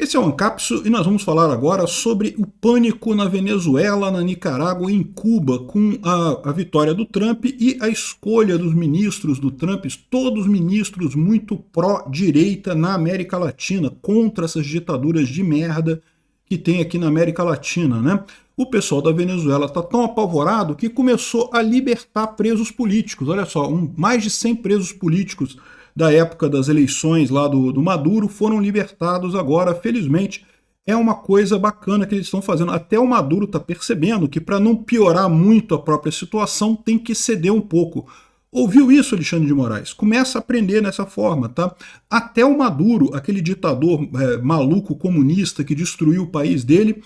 Esse é o Ancapso e nós vamos falar agora sobre o pânico na Venezuela, na Nicarágua e em Cuba, com a vitória do Trump e a escolha dos ministros do Trump, todos ministros muito pró-direita na América Latina, contra essas ditaduras de merda que tem aqui na América Latina, né? O pessoal da Venezuela está tão apavorado que começou a libertar presos políticos. Olha só, mais de 100 presos políticos da época das eleições lá do Maduro foram libertados agora, felizmente. É uma coisa bacana que eles estão fazendo. Até o Maduro está percebendo que para não piorar muito a própria situação tem que ceder um pouco. Ouviu isso, Alexandre de Moraes? Começa a aprender nessa forma, tá? Até o Maduro, aquele ditador maluco comunista que destruiu o país dele,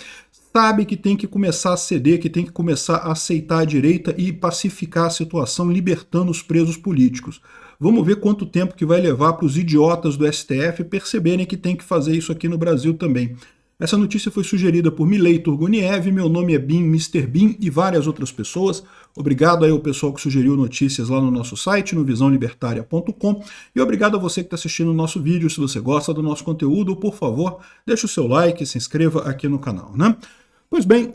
sabe que tem que começar a ceder, que tem que começar a aceitar a direita e pacificar a situação, libertando os presos políticos. Vamos ver quanto tempo que vai levar para os idiotas do STF perceberem que tem que fazer isso aqui no Brasil também. Essa notícia foi sugerida por Milei Turguniev, meu nome é Bin, Mr. Bin e várias outras pessoas. Obrigado aí ao pessoal que sugeriu notícias lá no nosso site, no visãolibertaria.com. E obrigado a você que está assistindo o nosso vídeo. Se você gosta do nosso conteúdo, por favor, deixe o seu like, se inscreva aqui no canal, né? Pois bem,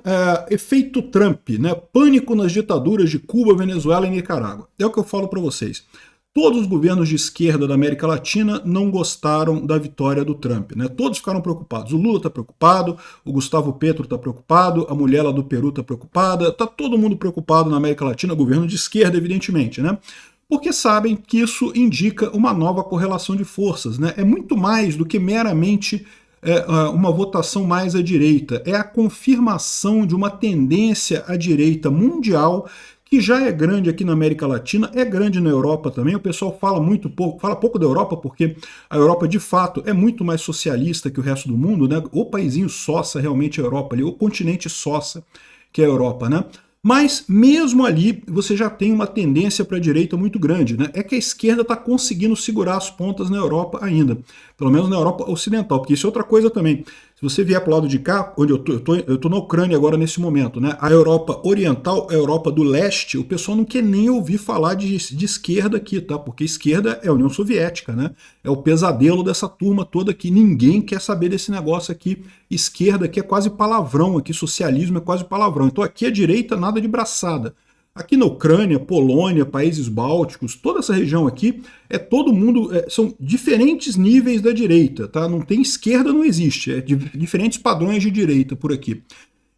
efeito Trump, né? Pânico nas ditaduras de Cuba, Venezuela e Nicarágua. É o que eu falo para vocês. Todos os governos de esquerda da América Latina não gostaram da vitória do Trump, né? Todos ficaram preocupados. O Lula está preocupado, o Gustavo Petro está preocupado, a mulher lá do Peru está preocupada, está todo mundo preocupado na América Latina, governo de esquerda, evidentemente, né? Porque sabem que isso indica uma nova correlação de forças, né? É muito mais do que meramente uma votação mais à direita, é a confirmação de uma tendência à direita mundial que já é grande aqui na América Latina, é grande na Europa também. O pessoal fala pouco da Europa, porque a Europa de fato é muito mais socialista que o resto do mundo, né? O paizinho sossa realmente é a Europa ali, o continente sossa que é a Europa, né? Mas mesmo ali você já tem uma tendência para a direita muito grande, né? É que a esquerda está conseguindo segurar as pontas na Europa ainda, pelo menos na Europa ocidental, porque isso é outra coisa também. Se você vier para o lado de cá, onde eu tô na Ucrânia agora nesse momento, né? A Europa Oriental, a Europa do Leste, o pessoal não quer nem ouvir falar de esquerda aqui, tá? Porque esquerda é a União Soviética, né? É o pesadelo dessa turma toda aqui. Ninguém quer saber desse negócio aqui. Esquerda aqui é quase palavrão, aqui socialismo é quase palavrão. Então aqui a direita nada de braçada. Aqui na Ucrânia, Polônia, países bálticos, toda essa região aqui, todo mundo, são diferentes níveis da direita, tá? Não tem esquerda, não existe, diferentes padrões de direita por aqui.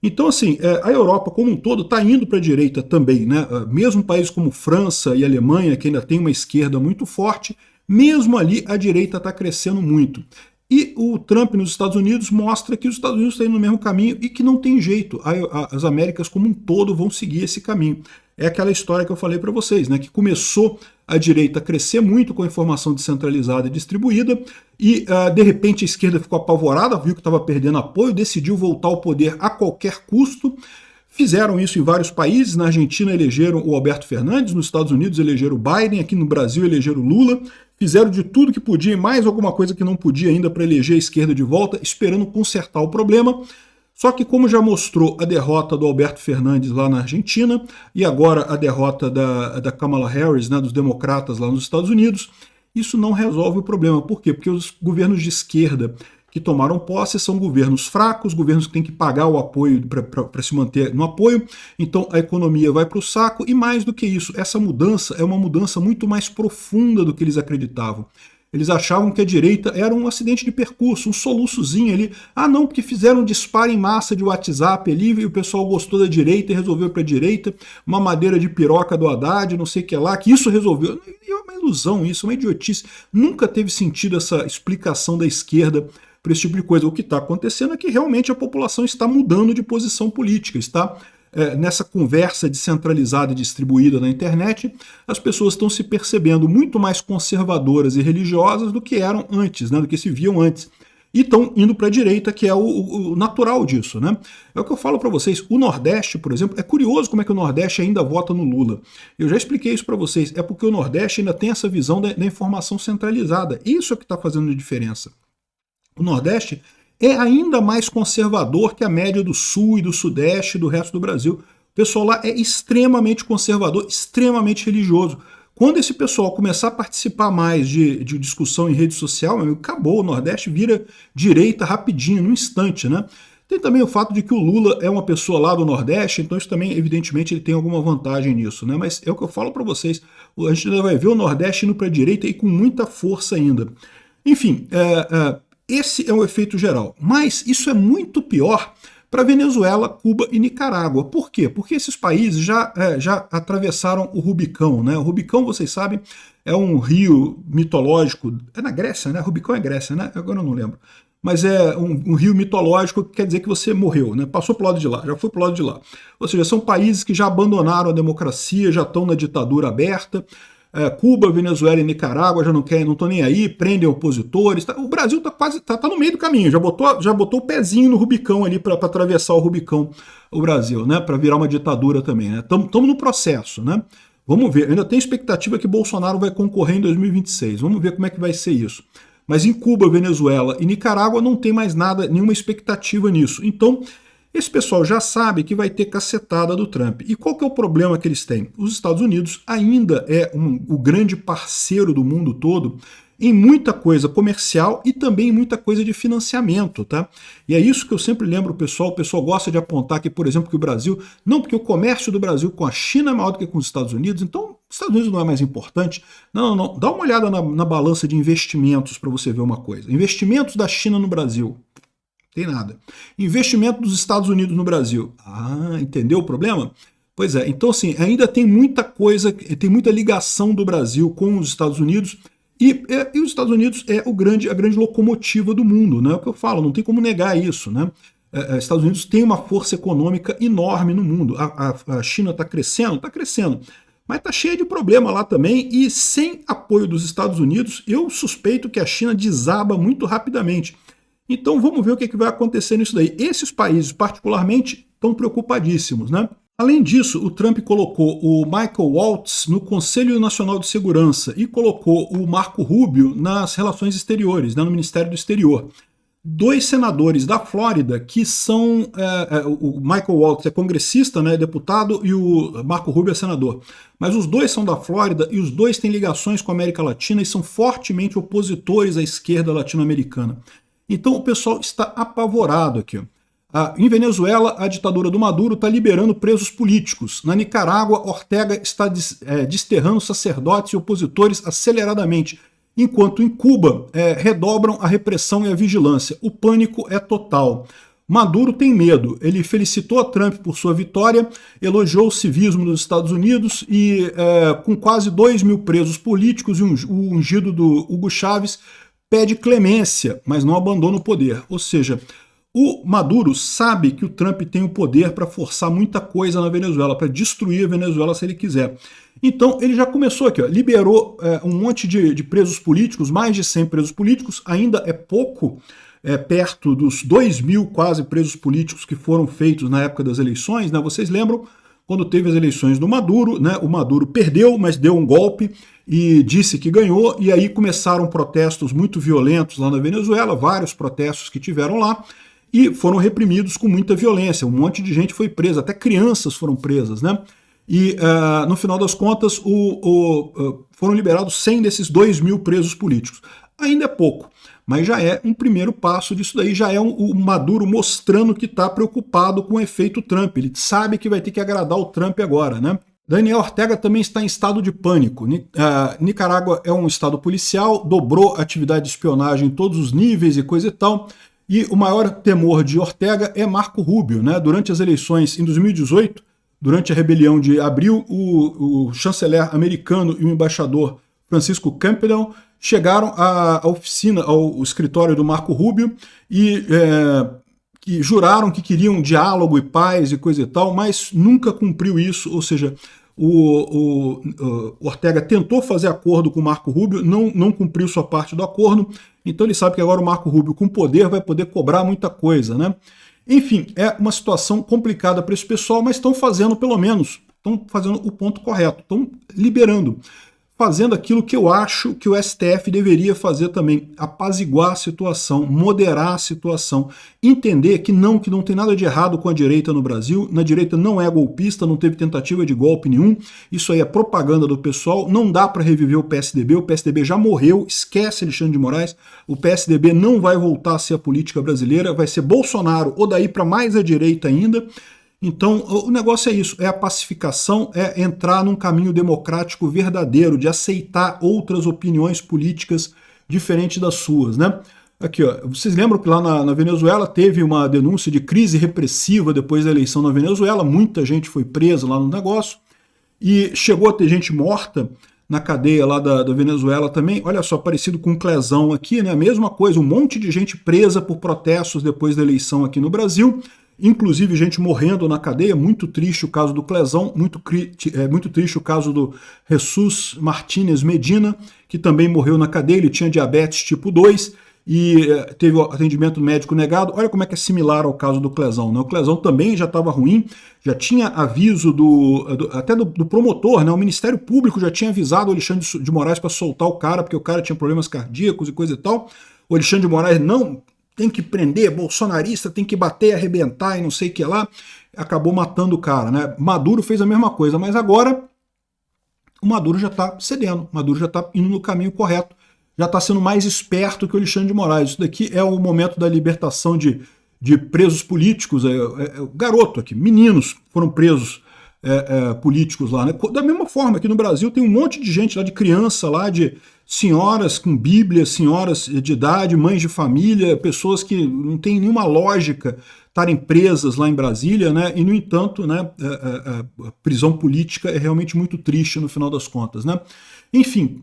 Então, assim, a Europa como um todo está indo para a direita também, né? Mesmo países como França e Alemanha, que ainda tem uma esquerda muito forte, mesmo ali a direita está crescendo muito. E o Trump nos Estados Unidos mostra que os Estados Unidos estão indo no mesmo caminho e que não tem jeito, as Américas como um todo vão seguir esse caminho. É aquela história que eu falei para vocês, né, que começou a direita a crescer muito com a informação descentralizada e distribuída e, de repente, a esquerda ficou apavorada, viu que estava perdendo apoio, decidiu voltar ao poder a qualquer custo. Fizeram isso em vários países. Na Argentina elegeram o Alberto Fernandes, nos Estados Unidos elegeram o Biden, aqui no Brasil elegeram o Lula. Fizeram de tudo que podia e mais alguma coisa que não podia ainda para eleger a esquerda de volta, esperando consertar o problema. Só que como já mostrou a derrota do Alberto Fernandes lá na Argentina e agora a derrota da Kamala Harris, né, dos democratas lá nos Estados Unidos, isso não resolve o problema. Por quê? Porque os governos de esquerda que tomaram posse são governos fracos, governos que têm que pagar o apoio para se manter no apoio, então a economia vai para o saco, e mais do que isso, essa mudança é uma mudança muito mais profunda do que eles acreditavam. Eles achavam que a direita era um acidente de percurso, um soluçozinho ali. Ah não, porque fizeram um disparo em massa de WhatsApp ali e o pessoal gostou da direita e resolveu para a direita, uma madeira de piroca do Haddad, não sei o que lá, que isso resolveu. É uma ilusão isso, uma idiotice. Nunca teve sentido essa explicação da esquerda para esse tipo de coisa. O que está acontecendo é que realmente a população está mudando de posição política, está nessa conversa descentralizada e distribuída na internet, as pessoas estão se percebendo muito mais conservadoras e religiosas do que eram antes, né, do que se viam antes. E estão indo para a direita, que é o natural disso, né? É o que eu falo para vocês. O Nordeste, por exemplo, é curioso como é que o Nordeste ainda vota no Lula. Eu já expliquei isso para vocês. É porque o Nordeste ainda tem essa visão da informação centralizada. Isso é o que está fazendo a diferença. O Nordeste é ainda mais conservador que a média do Sul e do Sudeste e do resto do Brasil. O pessoal lá é extremamente conservador, extremamente religioso. Quando esse pessoal começar a participar mais de discussão em rede social, meu amigo, acabou, o Nordeste vira direita rapidinho, num instante, né? Tem também o fato de que o Lula é uma pessoa lá do Nordeste, então isso também, evidentemente, ele tem alguma vantagem nisso, né? Mas é o que eu falo para vocês, a gente ainda vai ver o Nordeste indo para a direita e com muita força ainda. Enfim, esse é o efeito geral. Mas isso é muito pior para Venezuela, Cuba e Nicarágua. Por quê? Porque esses países já atravessaram o Rubicão, né? O Rubicão, vocês sabem, é um rio mitológico, é na Grécia, né? Rubicão é Grécia, né? Agora eu não lembro. Mas é um rio mitológico que quer dizer que você morreu, né? Passou para o lado de lá, já foi para o lado de lá. Ou seja, são países que já abandonaram a democracia, já estão na ditadura aberta. Cuba, Venezuela e Nicarágua já não estão nem aí, prendem opositores. O Brasil está quase tá no meio do caminho, já botou o pezinho no Rubicão ali para atravessar o Rubicão, o Brasil, né? Para virar uma ditadura também, né? Estamos no processo, né? Vamos ver, ainda tem expectativa que Bolsonaro vai concorrer em 2026. Vamos ver como é que vai ser isso. Mas em Cuba, Venezuela e Nicarágua não tem mais nada, nenhuma expectativa nisso. Então, esse pessoal já sabe que vai ter cacetada do Trump. E qual que é o problema que eles têm? Os Estados Unidos ainda é o grande parceiro do mundo todo em muita coisa comercial e também em muita coisa de financiamento, tá? E é isso que eu sempre lembro o pessoal gosta de apontar que, por exemplo, que o Brasil, não porque o comércio do Brasil com a China é maior do que com os Estados Unidos, então os Estados Unidos não é mais importante. Não. Dá uma olhada na balança de investimentos para você ver uma coisa. Investimentos da China no Brasil. Tem nada. Investimento dos Estados Unidos no Brasil. Ah, entendeu o problema? Pois é, então assim, ainda tem muita coisa, tem muita ligação do Brasil com os Estados Unidos, e os Estados Unidos é a grande locomotiva do mundo, né? É o que eu falo, não tem como negar isso, né? Os Estados Unidos tem uma força econômica enorme no mundo. A China está crescendo, mas está cheia de problema lá também, e sem apoio dos Estados Unidos, eu suspeito que a China desaba muito rapidamente. Então vamos ver o que vai acontecer nisso daí. Esses países, particularmente, estão preocupadíssimos, né? Além disso, o Trump colocou o Michael Waltz no Conselho Nacional de Segurança e colocou o Marco Rubio nas relações exteriores, né, no Ministério do Exterior. Dois senadores da Flórida que são... o Michael Waltz é congressista, né, deputado, e o Marco Rubio é senador. Mas os dois são da Flórida e os dois têm ligações com a América Latina e são fortemente opositores à esquerda latino-americana. Então o pessoal está apavorado aqui. Em Venezuela, a ditadura do Maduro está liberando presos políticos. Na Nicarágua, Ortega está desterrando sacerdotes e opositores aceleradamente. Enquanto em Cuba, redobram a repressão e a vigilância. O pânico é total. Maduro tem medo. Ele felicitou a Trump por sua vitória, elogiou o civismo dos Estados Unidos e, com quase 2 mil presos políticos e o ungido do Hugo Chávez, pede clemência, mas não abandona o poder. Ou seja, o Maduro sabe que o Trump tem o poder para forçar muita coisa na Venezuela, para destruir a Venezuela se ele quiser. Então ele já começou aqui, ó, liberou um monte de presos políticos, mais de 100 presos políticos, ainda é pouco, perto dos 2 mil quase presos políticos que foram feitos na época das eleições, né? Vocês lembram quando teve as eleições do Maduro, né? O Maduro perdeu, mas deu um golpe e disse que ganhou, e aí começaram protestos muito violentos lá na Venezuela, vários protestos que tiveram lá, e foram reprimidos com muita violência. Um monte de gente foi presa, até crianças foram presas, né? E no final das contas foram liberados 100 desses 2 mil presos políticos. Ainda é pouco, mas já é um primeiro passo disso daí, já é o Maduro mostrando que está preocupado com o efeito Trump. Ele sabe que vai ter que agradar o Trump agora, né? Daniel Ortega também está em estado de pânico. Nicarágua é um estado policial, dobrou a atividade de espionagem em todos os níveis e coisa e tal. E o maior temor de Ortega é Marco Rubio, né? Durante as eleições em 2018, durante a rebelião de abril, o chanceler americano e o embaixador Francisco Campbell chegaram à oficina, ao escritório do Marco Rubio e que juraram que queriam diálogo e paz e coisa e tal, mas nunca cumpriu isso, ou seja, o Ortega tentou fazer acordo com o Marco Rubio, não cumpriu sua parte do acordo, então ele sabe que agora o Marco Rubio com poder vai poder cobrar muita coisa, né? Enfim, é uma situação complicada para esse pessoal, mas estão fazendo pelo menos, estão fazendo o ponto correto, estão liberando. fazendo aquilo que eu acho que o STF deveria fazer também, apaziguar a situação, moderar a situação, entender que não tem nada de errado com a direita no Brasil, na direita não é golpista, não teve tentativa de golpe nenhum, isso aí é propaganda do pessoal, não dá para reviver o PSDB já morreu, esquece Alexandre de Moraes, o PSDB não vai voltar a ser a política brasileira, vai ser Bolsonaro ou daí para mais à direita ainda. Então, o negócio é isso, é a pacificação, é entrar num caminho democrático verdadeiro, de aceitar outras opiniões políticas diferentes das suas, né? Aqui, ó, vocês lembram que lá na Venezuela teve uma denúncia de crise repressiva depois da eleição na Venezuela, muita gente foi presa lá no negócio, e chegou a ter gente morta na cadeia lá da Venezuela também, olha só, parecido com o Clezão aqui, né? A mesma coisa, um monte de gente presa por protestos depois da eleição aqui no Brasil, inclusive gente morrendo na cadeia, muito triste o caso do Clezão, muito triste o caso do Jesus Martínez Medina, que também morreu na cadeia, ele tinha diabetes tipo 2 e teve o atendimento médico negado. Olha como é que é similar ao caso do Clezão, né? O Clezão também já estava ruim, já tinha aviso até do promotor, né? O Ministério Público já tinha avisado o Alexandre de Moraes para soltar o cara, porque o cara tinha problemas cardíacos e coisa e tal. O Alexandre de Moraes não... tem que prender, bolsonarista, tem que bater, arrebentar e não sei o que lá, acabou matando o cara, né? Maduro fez a mesma coisa, mas agora o Maduro já está cedendo, o Maduro já está indo no caminho correto, já está sendo mais esperto que o Alexandre de Moraes. Isso daqui é o momento da libertação de presos políticos, garoto aqui, meninos foram presos políticos lá, né? Da mesma forma que no Brasil tem um monte de gente lá, de criança lá, de senhoras com bíblia, senhoras de idade, mães de família, pessoas que não têm nenhuma lógica estarem presas lá em Brasília, né? E no entanto, né, a prisão política é realmente muito triste no final das contas, né? Enfim,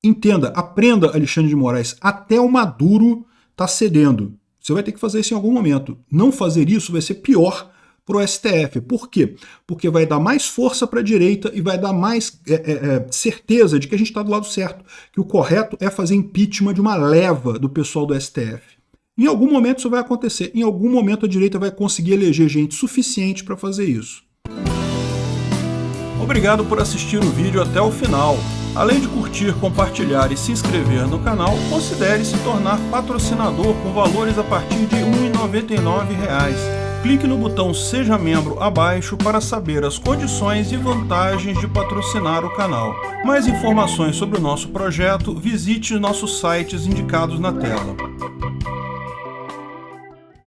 entenda, aprenda, Alexandre de Moraes, até o Maduro está cedendo. Você vai ter que fazer isso em algum momento. Não fazer isso vai ser pior para o STF. Por quê? Porque vai dar mais força para a direita e vai dar mais certeza de que a gente está do lado certo, que o correto é fazer impeachment de uma leva do pessoal do STF. Em algum momento isso vai acontecer, em algum momento a direita vai conseguir eleger gente suficiente para fazer isso. Obrigado por assistir o vídeo até o final. Além de curtir, compartilhar e se inscrever no canal, considere se tornar patrocinador com valores a partir de R$ 1,99. Clique no botão Seja Membro abaixo para saber as condições e vantagens de patrocinar o canal. Mais informações sobre o nosso projeto, visite nossos sites indicados na tela.